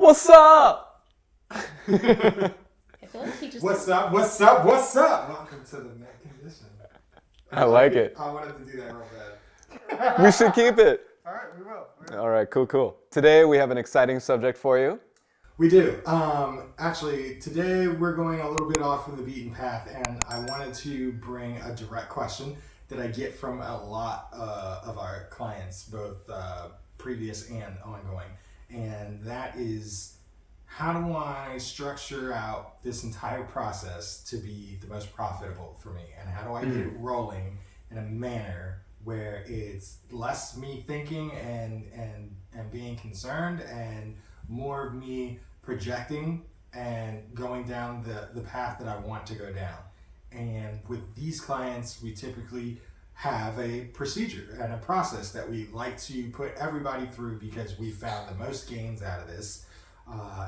What's up? I feel like he just What's up? What's up? What's up? Welcome to the Net Condition. I like it. I wanted to do that real bad. We should keep it. All right, we will. All right, cool. Today we have an exciting subject for you. We do. Actually, today we're going a little bit off of the beaten path, and I wanted to bring a direct question that I get from a lot of our clients, both previous and ongoing. And that is, how do I structure out this entire process to be the most profitable for me? And how do I get it rolling in a manner where it's less me thinking and being concerned and more of me projecting and going down the path that I want to go down? And with these clients, we typically have a procedure and a process that we like to put everybody through because we found the most gains out of this.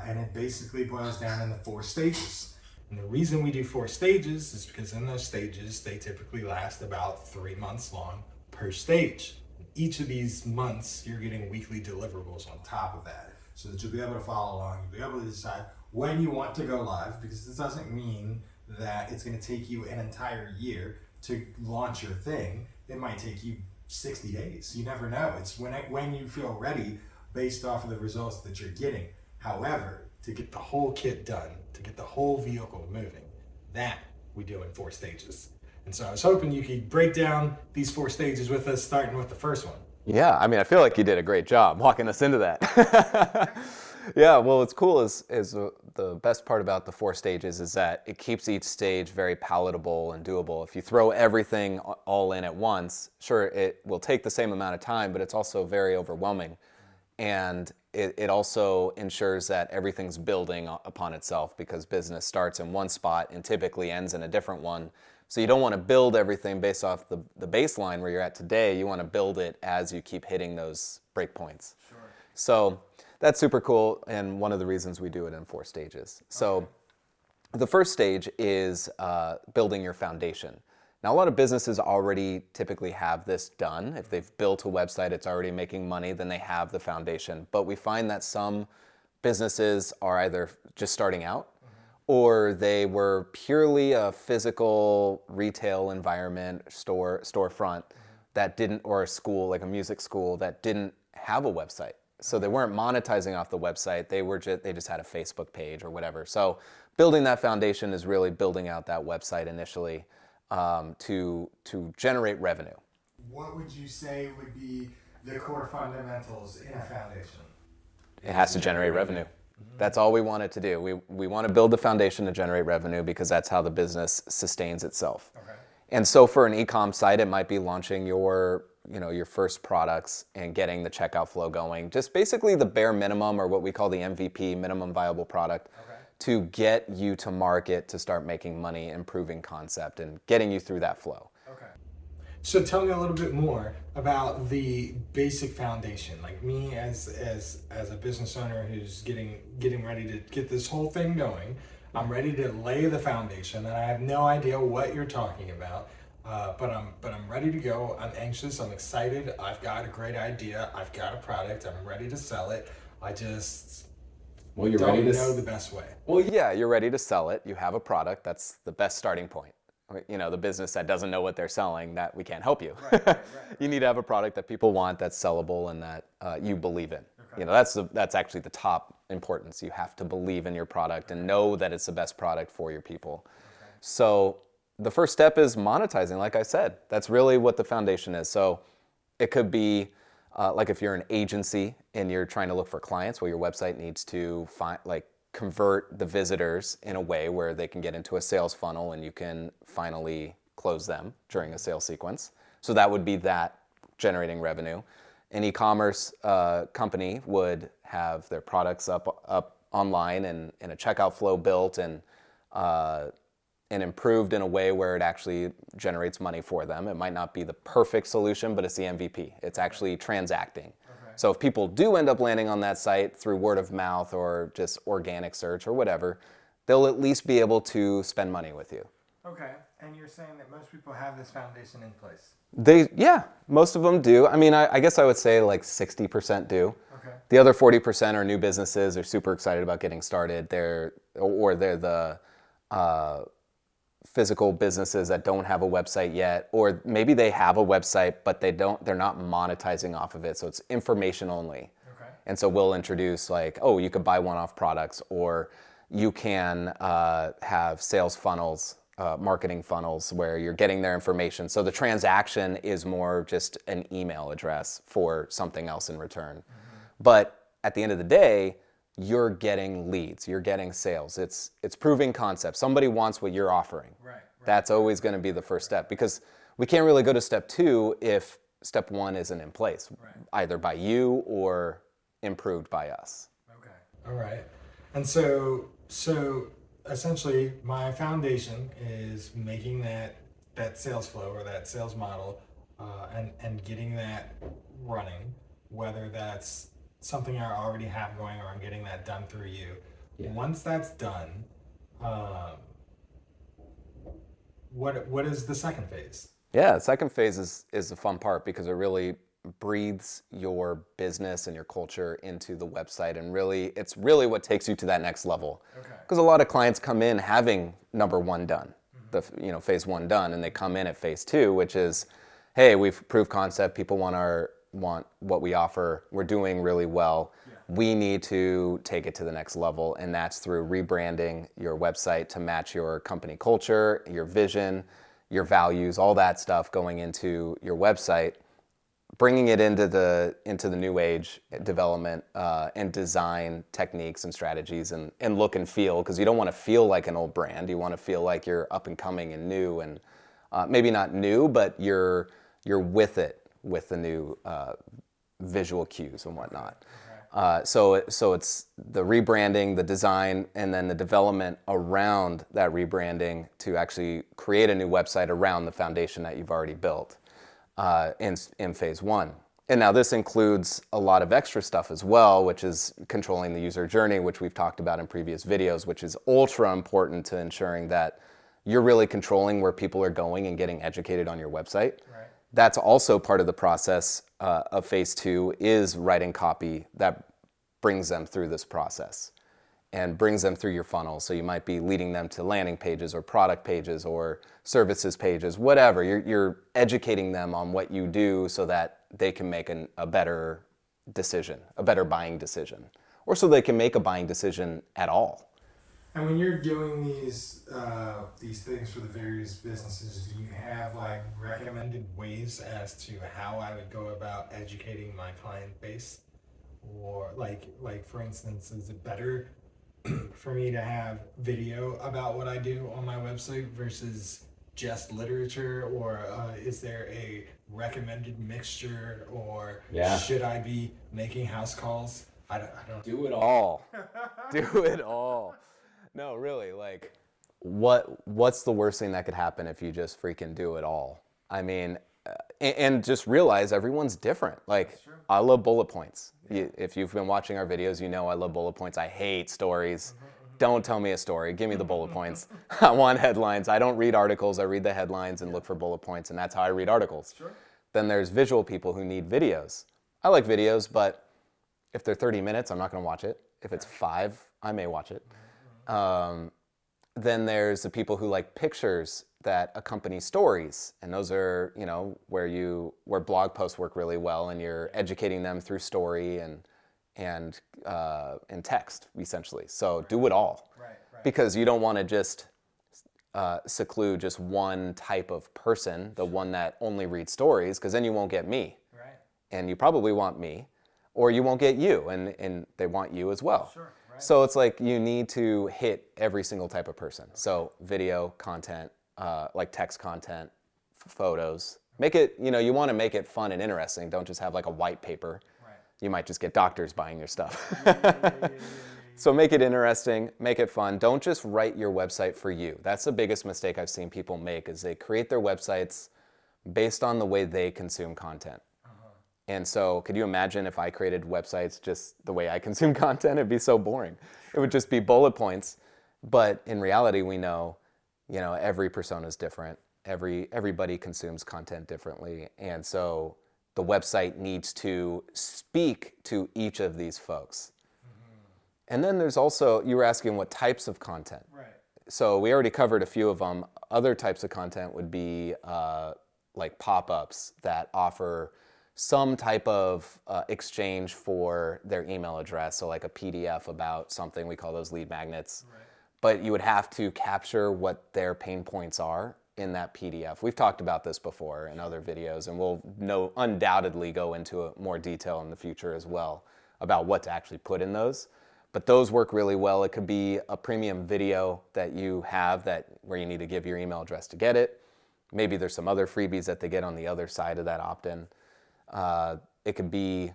And it basically boils down into 4 stages. And the reason we do 4 stages is because in those stages, they typically last about 3 months long per stage. Each of these months, you're getting weekly deliverables on top of that, so that you'll be able to follow along. You'll be able to decide when you want to go live, because this doesn't mean that it's going to take you an entire year to launch your thing. It might take you 60 days. You never know. It's when you feel ready based off of the results that you're getting. However, to get the whole kit done, to get the whole vehicle moving, that we do in 4 stages. And so I was hoping you could break down these 4 stages with us, starting with the first one. Yeah, I mean, I feel like you did a great job walking us into that. Yeah, well, what's cool is the best part about the 4 stages is that it keeps each stage very palatable and doable. If you throw everything all in at once, sure, it will take the same amount of time, but it's also very overwhelming. And it also ensures that everything's building upon itself, because business starts in one spot and typically ends in a different one. So you don't want to build everything based off the baseline where you're at today. You want to build it as you keep hitting those breakpoints. Sure. So that's super cool, and one of the reasons we do it in 4 stages. So the first stage is building your foundation. Now, a lot of businesses already typically have this done. If they've built a website, it's already making money, then they have the foundation. But we find that some businesses are either just starting out, or they were purely a physical retail environment, storefront that didn't, or a school, like a music school, that didn't have a website. So they weren't monetizing off the website. They just had a Facebook page or whatever. So building that foundation is really building out that website initially to generate revenue. What would you say would be the core fundamentals in a foundation? It has to generate revenue. That's all we want it to do. We want to build the foundation to generate revenue, because that's how the business sustains itself. Okay. And so for an e-com site, it might be launching your first products and getting the checkout flow going. Just basically the bare minimum, or what we call the MVP, minimum viable product, to get you to market, to start making money, improving concept, and getting you through that flow. Okay. So tell me a little bit more about the basic foundation. Like me as a business owner who's getting ready to get this whole thing going, I'm ready to lay the foundation, and I have no idea what you're talking about. But I'm ready to go. I'm anxious. I'm excited. I've got a great idea. I've got a product. I'm ready to sell it. I just don't know the best way. Well, yeah, you're ready to sell it. You have a product. That's the best starting point. The business that doesn't know what they're selling, that we can't help you. Right. You need to have a product that people want, that's sellable, and that you believe in. Okay. That's actually the top importance. You have to believe in your product and know that it's the best product for your people. Okay. So the first step is monetizing, like I said. That's really what the foundation is. So it could be like if you're an agency and you're trying to look for clients, well, your website needs to convert the visitors in a way where they can get into a sales funnel and you can finally close them during a sales sequence. So that would be that generating revenue. An e-commerce company would have their products up online and a checkout flow built and improved in a way where it actually generates money for them. It might not be the perfect solution, but it's the MVP. It's actually transacting. Okay. So if people do end up landing on that site through word of mouth or just organic search or whatever, they'll at least be able to spend money with you. Okay, and you're saying that most people have this foundation in place? Yeah, most of them do. I mean, I guess I would say like 60% do. Okay. The other 40% are new businesses. They're super excited about getting started. They're the physical businesses that don't have a website yet, or maybe they have a website, but they're not monetizing off of it. So it's information only. Okay. And so we'll introduce like, oh, you could buy one-off products, or you can have sales funnels, marketing funnels where you're getting their information. So the transaction is more just an email address for something else in return. But at the end of the day, you're getting leads, you're getting sales. It's proving concept. Somebody wants what you're offering. Right. That's always going to be the first step, because we can't really go to step 2 if step 1 isn't in place, either by you or improved by us. Okay. All right. And so essentially my foundation is making that sales flow or that sales model and getting that running, whether that's something I already have going or I'm getting that done through you. Yeah. Once that's done, what is the second phase? Yeah, the second phase is the fun part, because it really breathes your business and your culture into the website, and it's really what takes you to that next level. Okay. Because a lot of clients come in having number 1 done, phase 1 done, and they come in at phase 2, which is, hey, we've proved concept, people want what we offer, we're doing really well. Yeah. We need to take it to the next level, and that's through rebranding your website to match your company culture, your vision, your values, all that stuff going into your website, bringing it into the new age development and design techniques and strategies and look and feel, because you don't want to feel like an old brand. You want to feel like you're up and coming and new, and maybe not new, but you're with it, with the new visual cues and whatnot. So it's the rebranding, the design, and then the development around that rebranding to actually create a new website around the foundation that you've already built in phase 1. And now this includes a lot of extra stuff as well, which is controlling the user journey, which we've talked about in previous videos, which is ultra important to ensuring that you're really controlling where people are going and getting educated on your website. Right. That's also part of the process of phase 2, is writing copy that brings them through this process and brings them through your funnel. So you might be leading them to landing pages or product pages or services pages, whatever. You're educating them on what you do so that they can make a better decision, a better buying decision, or so they can make a buying decision at all. And when you're doing these things for the various businesses, do you have like recommended ways as to how I would go about educating my client base? Or like for instance, is it better for me to have video about what I do on my website versus just literature? Or is there a recommended mixture? Or should I be making house calls? I don't do it all. Do it all. No, really, like, what's the worst thing that could happen if you just freaking do it all? I mean, and just realize everyone's different. Like, I love bullet points. Yeah. If you've been watching our videos, you know I love bullet points. I hate stories. Don't tell me a story. Give me the bullet points. I want headlines. I don't read articles. I read the headlines and look for bullet points, and that's how I read articles. Sure. Then there's visual people who need videos. I like videos, but if they're 30 minutes, I'm not going to watch it. If it's 5, I may watch it. Then there's the people who like pictures that accompany stories, and those are, where blog posts work really well, and you're educating them through story and text essentially. So do it all, right. Because you don't want to just seclude just one type of person, the one that only reads stories, because then you won't get me, right. And you probably want me, or you won't get you, and they want you as well. Sure. So it's like you need to hit every single type of person. Okay. So video content, like text content, photos. Make it, you want to make it fun and interesting. Don't just have like a white paper. Right. You might just get doctors buying your stuff. Yeah. So make it interesting, make it fun. Don't just write your website for you. That's the biggest mistake I've seen people make, is they create their websites based on the way they consume content. And so could you imagine if I created websites just the way I consume content? It'd be so boring. It would just be bullet points. But in reality, we know, every persona is different. Everybody consumes content differently. And so the website needs to speak to each of these folks. And then there's also, you were asking what types of content. Right. So we already covered a few of them. Other types of content would be like pop-ups that offer some type of exchange for their email address. So like a PDF about something, we call those lead magnets. Right. But you would have to capture what their pain points are in that PDF. We've talked about this before in other videos, and we'll undoubtedly go into more detail in the future as well about what to actually put in those. But those work really well. It could be a premium video that you have where you need to give your email address to get it. Maybe there's some other freebies that they get on the other side of that opt-in. It could be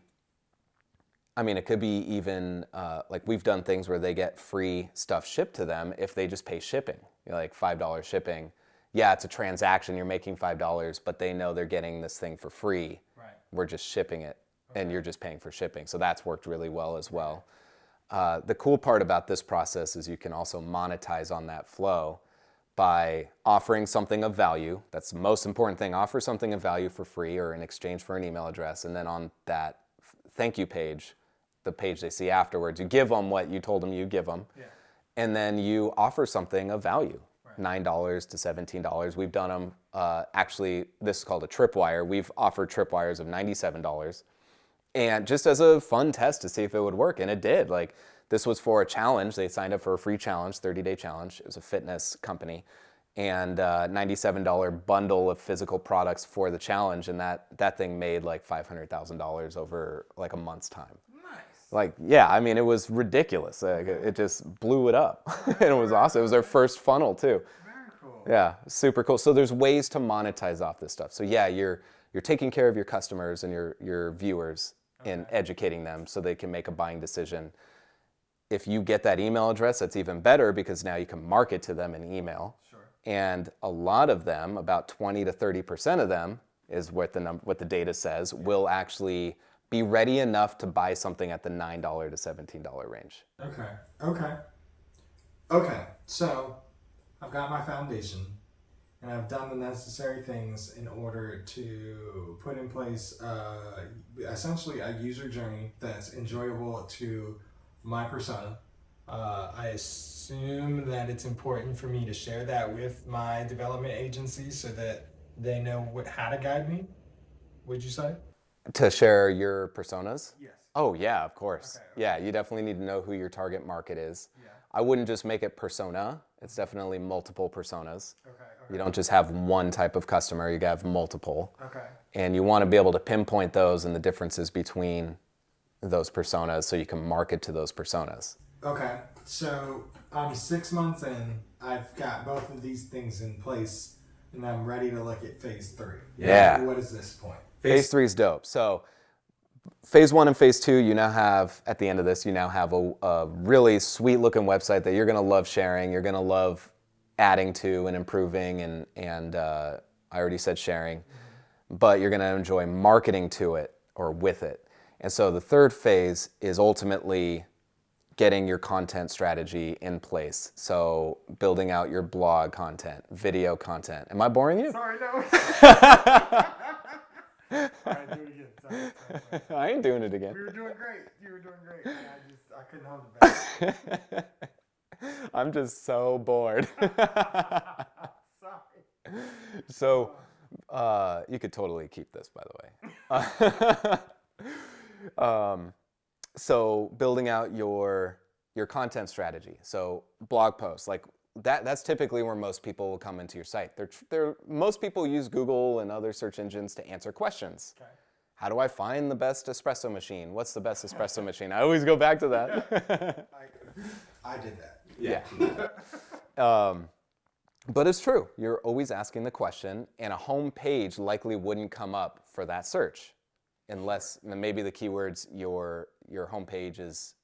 even like we've done things where they get free stuff shipped to them if they just pay shipping, like $5 shipping. Yeah, it's a transaction, you're making $5, but they know they're getting this thing for free. Right. We're just shipping it, and you're just paying for shipping. So that's worked really well as well. The cool part about this process is you can also monetize on that flow by offering something of value. That's the most important thing. Offer something of value for free or in exchange for an email address. And then on that thank you page, the page they see afterwards, you give them what you told them you'd give them. Yeah. And then you offer something of value. Right. $9 to $17. We've done them, actually, this is called a tripwire. We've offered tripwires of $97. And just as a fun test to see if it would work, and it did. Like, this was for a challenge. They signed up for a free challenge, 30-day challenge. It was a fitness company, and $97 bundle of physical products for the challenge, and that thing made like $500,000 over like a month's time. Nice. Like, yeah, I mean, it was ridiculous. It just blew it up, and it was awesome. It was their first funnel too. Very cool. Yeah, super cool. So there's ways to monetize off this stuff. So yeah, you're taking care of your customers and your viewers. Okay. And educating them so they can make a buying decision. If you get that email address, that's even better because now you can market to them in email. Sure. And a lot of them, about 20 to 30% of them, is what the data says, will actually be ready enough to buy something at the $9 to $17 range. Okay. So I've got my foundation. And I've done the necessary things in order to put in place essentially a user journey that's enjoyable to my persona. I assume that it's important for me to share that with my development agency so that they know how to guide me, would you say? To share your personas? Yes. Oh, yeah, of course. Okay. Yeah, you definitely need to know who your target market is. Yeah. I wouldn't just make it persona. It's definitely multiple personas. Okay. You don't just have one type of customer, you have multiple. Okay. And you want to be able to pinpoint those and the differences between those personas so you can market to those personas. Okay. So I'm 6 months in, I've got both of these things in place, and I'm ready to look at phase 3. Yeah. What is this point? Phase 3 is dope. So phase 1 and phase 2, you now have, at the end of this, you now have a really sweet looking website that you're going to love sharing. You're going to love adding to and improving, and I already said sharing, but you're going to enjoy marketing to it or with it. And so the third phase is ultimately getting your content strategy in place. So building out your blog content, video content. Am I boring you? Sorry, no. All right, do it again. Sorry. I ain't doing it again. We were doing great. You were doing great. I couldn't hold it back. I'm just so bored. Sorry. So you could totally keep this, by the way. So building out your content strategy. So blog posts, like that's typically where most people will come into your site. Most people use Google and other search engines to answer questions. Okay. How do I find the best espresso machine? What's the best espresso machine? I always go back to that. I did that. Yeah. But it's true. You're always asking the question, and a home page likely wouldn't come up for that search unless maybe the keywords your home page is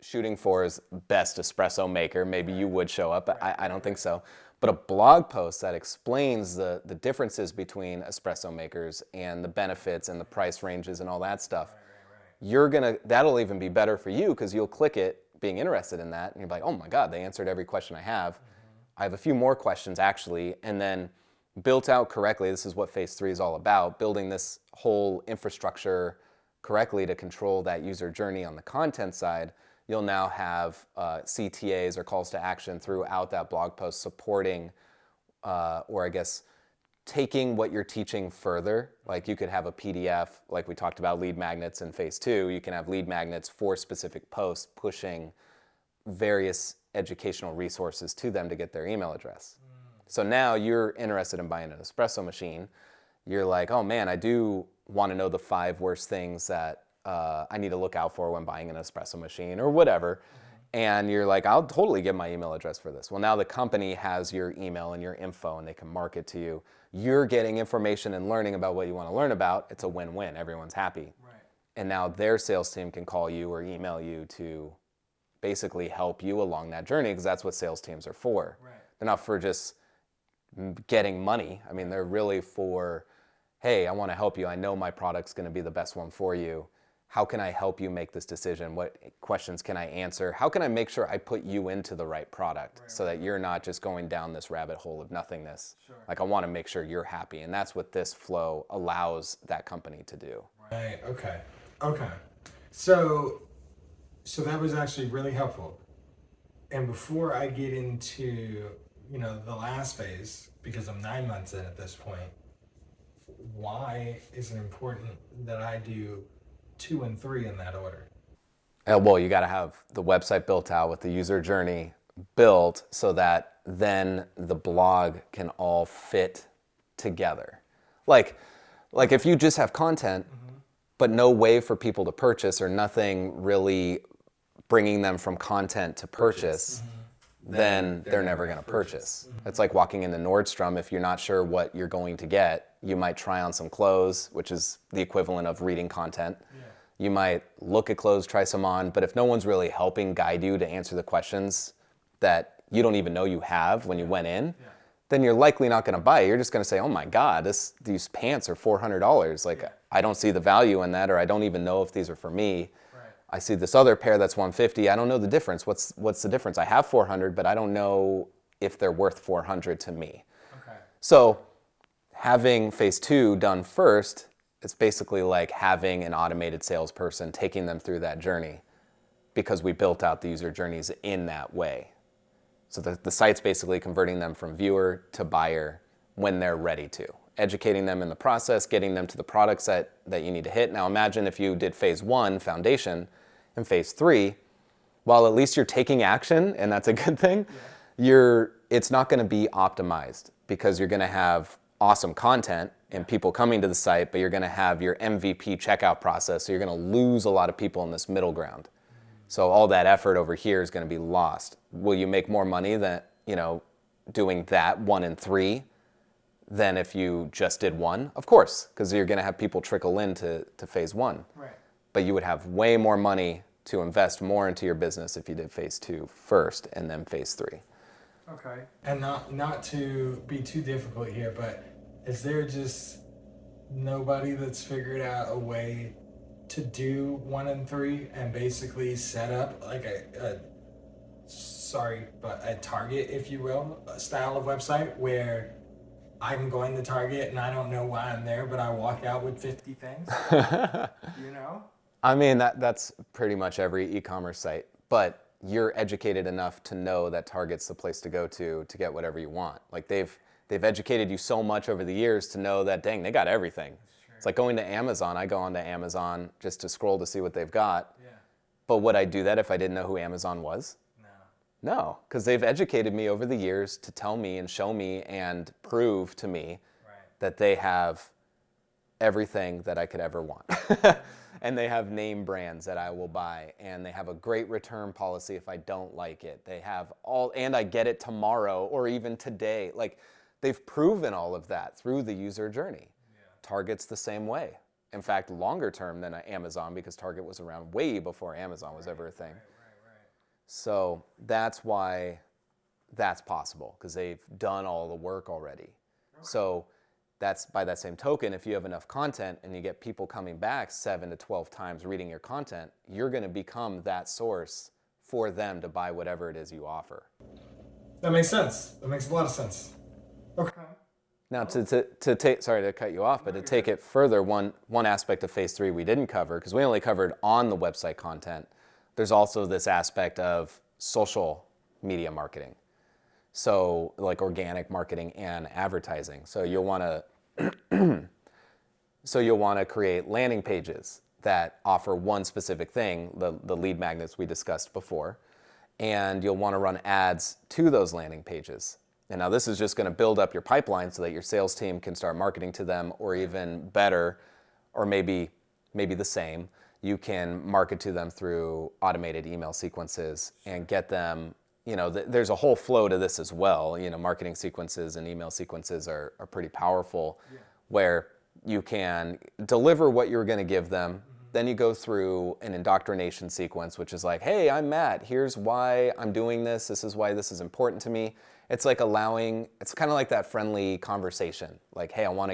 shooting for is best espresso maker. Maybe you would show up. I don't think so. But a blog post that explains the differences between espresso makers and the benefits and the price ranges and all that stuff, that'll even be better for you because you'll click it being interested in that, and you're like, oh my God, they answered every question I have. I have a few more questions actually, and then built out correctly, this is what phase 3 is all about, building this whole infrastructure correctly to control that user journey on the content side, you'll now have CTAs or calls to action throughout that blog post supporting, or I guess taking what you're teaching further. Like you could have a PDF, like we talked about lead magnets in phase 2, you can have lead magnets for specific posts pushing various educational resources to them to get their email address. So now you're interested in buying an espresso machine. You're like, oh man, I do want to know the 5 worst things that I need to look out for when buying an espresso machine or whatever. And you're like, I'll totally give my email address for this. Well, now the company has your email and your info and they can market to you. You're getting information and learning about what you want to learn about. It's a win-win. Everyone's happy. Right. And now their sales team can call you or email you to basically help you along that journey, because that's what sales teams are for. Right. They're not for just getting money. I mean, they're really for, hey, I want to help you. I know my product's going to be the best one for you. How can I help you make this decision? What questions can I answer? How can I make sure I put you into the right product so that you're not just going down this rabbit hole of nothingness? Sure. Like, I want to make sure you're happy. And that's what this flow allows that company to do. Right. Okay. So that was actually really helpful. And before I get into, the last phase, because I'm 9 months in at this point, why is it important that I do 2 and 3 in that order? Well, you got to have the website built out with the user journey built so that then the blog can all fit together. Like if you just have content, but no way for people to purchase or nothing really bringing them from content to purchase, then they're never going to purchase. It's like walking into Nordstrom. If you're not sure what you're going to get, you might try on some clothes, which is the equivalent of reading content. Yeah. You might look at clothes, try some on, but if no one's really helping guide you to answer the questions that you don't even know you have when you went in, then you're likely not going to buy it. You're just going to say, oh my God, these pants are $400. Like, I don't see the value in that, or I don't even know if these are for me. I see this other pair that's $150. I don't know the difference. What's the difference? I have $400, but I don't know if they're worth $400 to me. Okay. So having phase 2 done first, it's basically like having an automated salesperson taking them through that journey, because we built out the user journeys in that way. So the site's basically converting them from viewer to buyer when they're ready to. Educating them in the process, getting them to the products that you need to hit. Now imagine if you did phase 1, foundation, and phase 3, while at least you're taking action, and that's a good thing, it's not going to be optimized, because you're going to have awesome content and people coming to the site, but you're going to have your MVP checkout process, so you're going to lose a lot of people in this middle ground. So all that effort over here is going to be lost. Will you make more money than, doing that 1 and 3 than if you just did 1? Of course, because you're going to have people trickle into phase 1. Right. But you would have way more money to invest more into your business if you did phase 2 first and then phase 3. Okay. And not to be too difficult here, but is there just nobody that's figured out a way to do 1 and 3 and basically set up like a Target, if you will, a style of website where I'm going to Target and I don't know why I'm there, but I walk out with 50 things? I mean, that's pretty much every e-commerce site, but you're educated enough to know that Target's the place to go to get whatever you want. Like they've educated you so much over the years to know that, dang, they got everything. It's like going to Amazon. I go onto Amazon just to scroll to see what they've got. Yeah. But would I do that if I didn't know who Amazon was? No, because they've educated me over the years to tell me and show me and prove to me that they have everything that I could ever want. And they have name brands that I will buy, and they have a great return policy if I don't like it. They have and I get it tomorrow or even today. Like, they've proven all of that through the user journey. Yeah. Target's the same way. In fact, longer term than Amazon, because Target was around way before Amazon was ever a thing. Right. So that's why that's possible, because they've done all the work already. Okay. So that's, by that same token, if you have enough content and you get people coming back 7 to 12 times reading your content, you're going to become that source for them to buy whatever it is you offer. That makes sense. That makes a lot of sense. Okay. Now, to take, sorry to cut you off, but to take it further, one aspect of phase 3 we didn't cover, because we only covered on the website content, there's also this aspect of social media marketing. So like organic marketing and advertising. So you'll want to create landing pages that offer one specific thing, the lead magnets we discussed before, and you'll want to run ads to those landing pages. And now this is just going to build up your pipeline so that your sales team can start marketing to them, or even better, or maybe the same, you can market to them through automated email sequences and get them, there's a whole flow to this as well. Marketing sequences and email sequences are pretty powerful, where you can deliver what you're going to give them. Then you go through an indoctrination sequence, which is like, hey, I'm Matt. Here's why I'm doing this. This is why this is important to me. It's like it's kind of like that friendly conversation. Like, hey, I want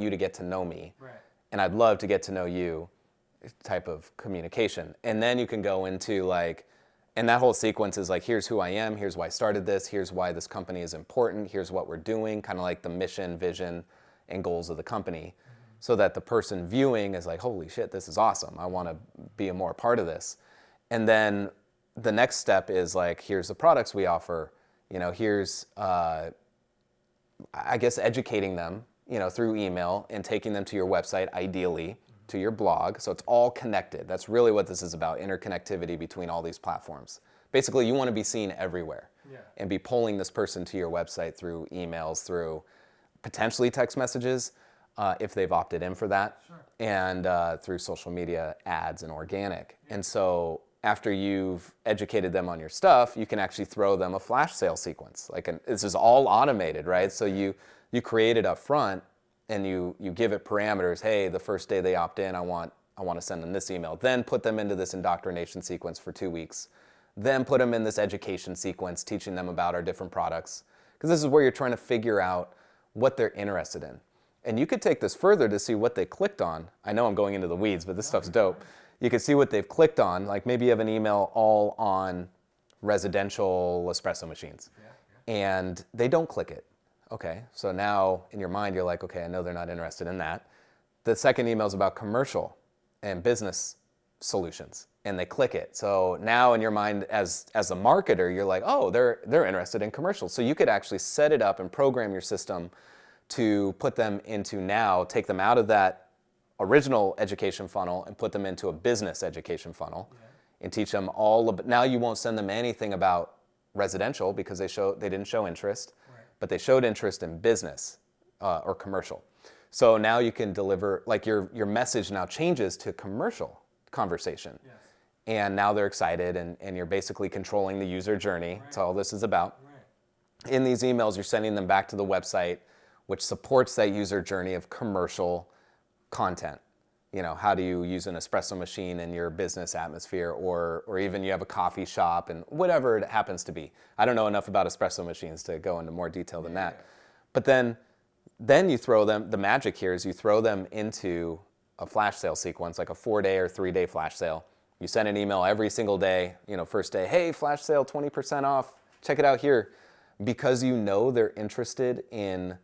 you to get to know me. Right. And I'd love to get to know you type of communication. And then you can go into and that whole sequence is like, here's who I am. Here's why I started this. Here's why this company is important. Here's what we're doing. Kind of like the mission, vision, and goals of the company. So that the person viewing is like, holy shit, this is awesome. I want to be a more part of this. And then the next step is like, here's the products we offer. Here's, I guess, educating them, through email and taking them to your website, ideally, to your blog. So it's all connected. That's really what this is about, interconnectivity between all these platforms. Basically, you want to be seen everywhere and be pulling this person to your website through emails, through potentially text messages, if they've opted in for that, and through social media ads and organic. And so after you've educated them on your stuff, you can actually throw them a flash sale sequence. This is all automated, right? So you create it up front and you give it parameters. Hey, the first day they opt in, I want to send them this email. Then put them into this indoctrination sequence for 2 weeks. Then put them in this education sequence, teaching them about our different products. Because this is where you're trying to figure out what they're interested in. And you could take this further to see what they clicked on. I know I'm going into the weeds, but this stuff's dope. You can see what they've clicked on. Like maybe you have an email all on residential espresso machines. And they don't click it. Okay, so now in your mind, you're like, okay, I know they're not interested in that. The second email is about commercial and business solutions, and they click it. So now in your mind, as a marketer, you're like, oh, they're interested in commercials. So you could actually set it up and program your system to put them into take them out of that original education funnel and put them into a business education funnel and teach them now you won't send them anything about residential because they didn't show interest, but they showed interest in business or commercial. So now you can deliver, your message now changes to commercial conversation. And now they're excited and you're basically controlling the user journey. That's all this is about. In these emails, you're sending them back to the website, which supports that user journey of commercial content. How do you use an espresso machine in your business atmosphere, or even you have a coffee shop and whatever it happens to be. I don't know enough about espresso machines to go into more detail than that. But then you throw them, the magic here is you throw them into a flash sale sequence, like a 4-day or 3-day flash sale. You send an email every single day, first day, hey, flash sale, 20% off, check it out here. Because they're interested in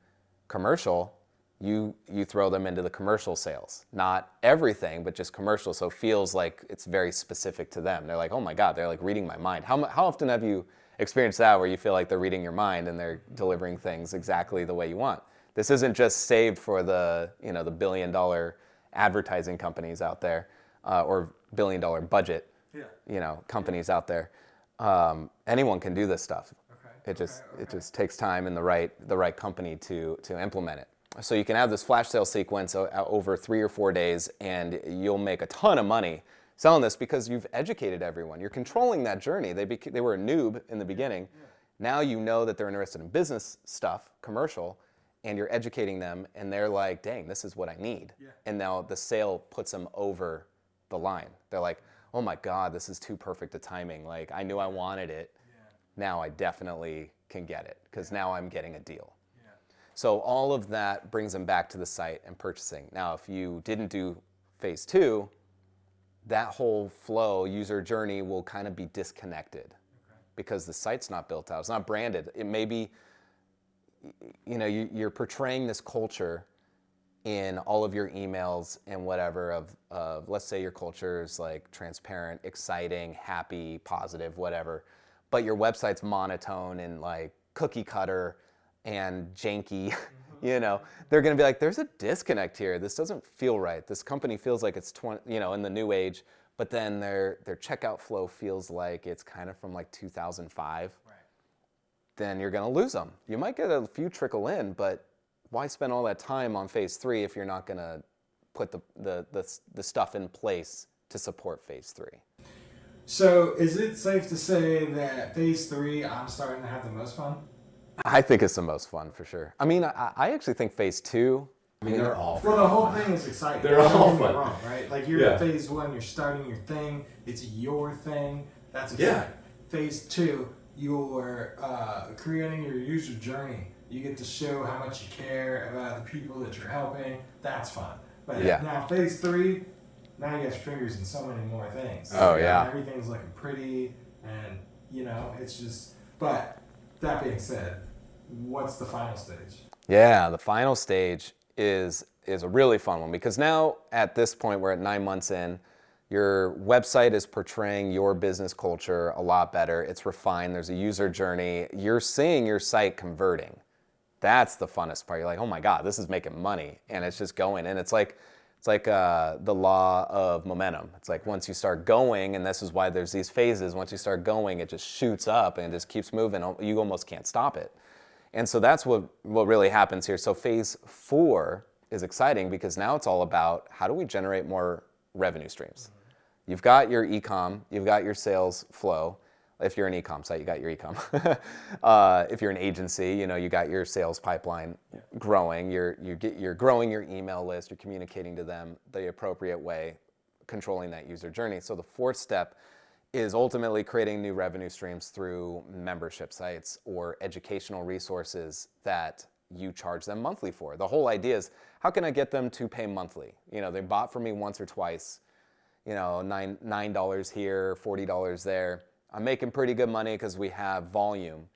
commercial, you throw them into the commercial sales. Not everything, but just commercial, so it feels like it's very specific to them. They're like, oh my God, they're like reading my mind. How often have you experienced that where you feel like they're reading your mind and they're delivering things exactly the way you want? This isn't just saved for the the billion-dollar advertising companies out there, or billion-dollar budget companies out there. Anyone can do this stuff. It just takes time and the right company to implement it. So you can have this flash sale sequence over 3 or 4 days, and you'll make a ton of money selling this because you've educated everyone. You're controlling that journey. They were a noob in the beginning. Now you know that they're interested in business stuff, commercial, and you're educating them, and they're like, dang, this is what I need. And now the sale puts them over the line. They're like, oh my God, this is too perfect a timing. Like, I knew I wanted it. Now I definitely can get it because now I'm getting a deal. So all of that brings them back to the site and purchasing. Now, if you didn't do phase 2, that whole flow, user journey will kind of be disconnected because the site's not built out. It's not branded. It may be, you're portraying this culture in all of your emails and whatever of let's say your culture is like transparent, exciting, happy, positive, whatever, but your website's monotone and like cookie cutter and janky, they're going to be like, there's a disconnect here. This doesn't feel right. This company feels like it's in the new age, but then their checkout flow feels like it's kind of from like 2005. Right. Then you're going to lose them. You might get a few trickle in, but why spend all that time on phase 3 if you're not going to put the stuff in place to support phase 3? So is it safe to say that phase 3, I'm starting to have the most fun? I think it's the most fun for sure. I mean, I actually think phase 2. I mean, they're all fun. Well, the whole thing is exciting. They're all fun. Wrong, right? Like you're at phase 1, you're starting your thing. It's your thing. That's exciting. Yeah. Phase 2, you're creating your user journey. You get to show how much you care about the people that you're helping. That's fun. But now phase 3, now you got your fingers in so many more things. Oh, yeah. Everything's looking pretty and, it's just... But that being said, what's the final stage? Yeah, the final stage is a really fun one because now at this point we're at 9 months in. Your website is portraying your business culture a lot better. It's refined. There's a user journey. You're seeing your site converting. That's the funnest part. You're like, oh my God, this is making money, and it's just going. And it's like the law of momentum. It's like once you start going, and this is why there's these phases. Once you start going, it just shoots up and it just keeps moving. You almost can't stop it. And so that's what really happens here. So phase 4 is exciting because now it's all about how do we generate more revenue streams. Mm-hmm. You've got your e-com, you've got your sales flow. If you're an e-com site, you got your e-com. If you're an agency, you got your sales pipeline growing. You're growing your email list. You're communicating to them the appropriate way, controlling that user journey. So the 4th step is ultimately creating new revenue streams through membership sites or educational resources that you charge them monthly for. The whole idea is, how can I get them to pay monthly? They bought from me once or twice, $9 here, $40 there. I'm making pretty good money because we have volume.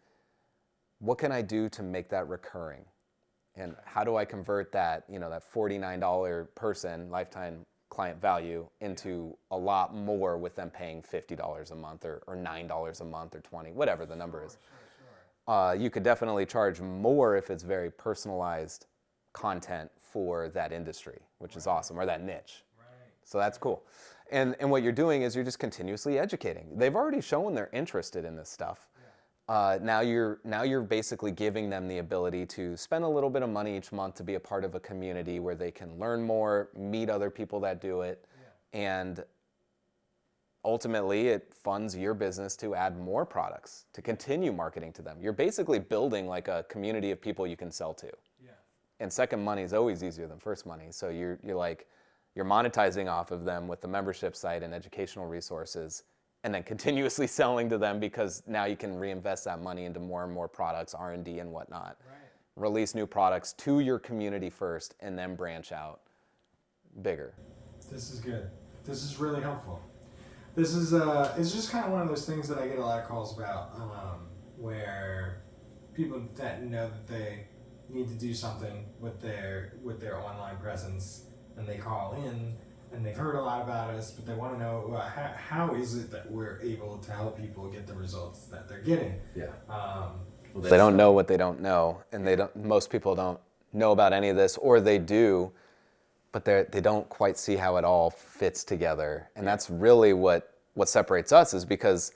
What can I do to make that recurring? And how do I convert that, that $49 person lifetime client value into a lot more with them paying $50 a month or $9 a month or $20, whatever the number is. Sure. You could definitely charge more if it's very personalized content for that industry, which is awesome, or that niche. Right. So that's cool. And what you're doing is you're just continuously educating. They've already shown they're interested in this stuff. Now you're basically giving them the ability to spend a little bit of money each month to be a part of a community where they can learn more, meet other people that do it, and ultimately it funds your business to add more products, to continue marketing to them. You're basically building like a community of people you can sell to. Yeah. And second money is always easier than first money. So you're monetizing off of them with the membership site and educational resources, and then continuously selling to them because now you can reinvest that money into more and more products, R&D and whatnot. Right. Release new products to your community first and then branch out bigger. This is good. This is really helpful. This is it's just kind of one of those things that I get a lot of calls about, where people that know that they need to do something with their online presence, and they call in and they've heard a lot about us, but they want to know how is it that we're able to help people get the results that they're getting. Yeah. They don't know what they don't know, and most people don't know about any of this, or they do, but they don't quite see how it all fits together. And that's really what separates us, is because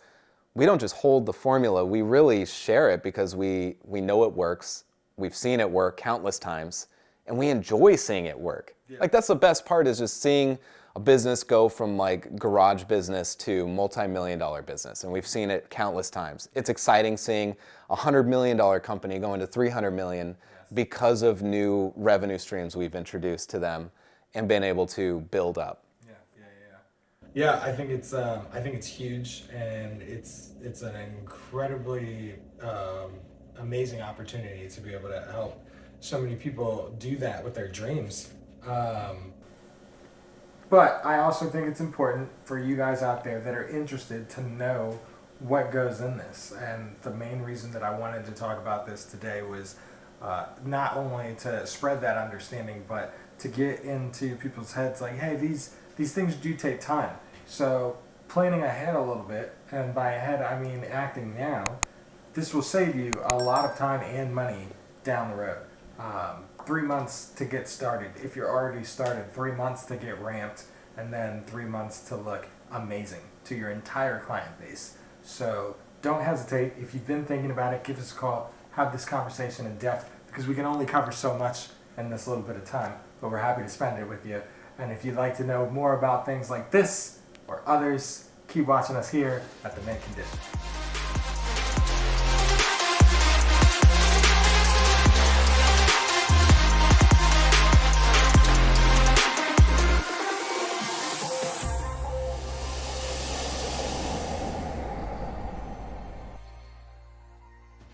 we don't just hold the formula, we really share it because we know it works. We've seen it work countless times, and we enjoy seeing it work. Yeah. Like, that's the best part, is just seeing a business go from like garage business to multi-million-dollar business. And we've seen it countless times. It's exciting seeing a $100 million company go into $300 million because of new revenue streams we've introduced to them and been able to build up. Yeah, I think it's huge, and it's an incredibly amazing opportunity to be able to help so many people do that with their dreams. But I also think it's important for you guys out there that are interested to know what goes in this. And the main reason that I wanted to talk about this today was not only to spread that understanding, but to get into people's heads like, hey, these things do take time. So planning ahead a little bit, and by ahead I mean acting now, this will save you a lot of time and money down the road. 3 months to get started. If you're already started, 3 months to get ramped, and then 3 months to look amazing to your entire client base. So don't hesitate. If you've been thinking about it, give us a call, have this conversation in depth, because we can only cover so much in this little bit of time, but we're happy to spend it with you. And if you'd like to know more about things like this or others, keep watching us here at the Mint Condition.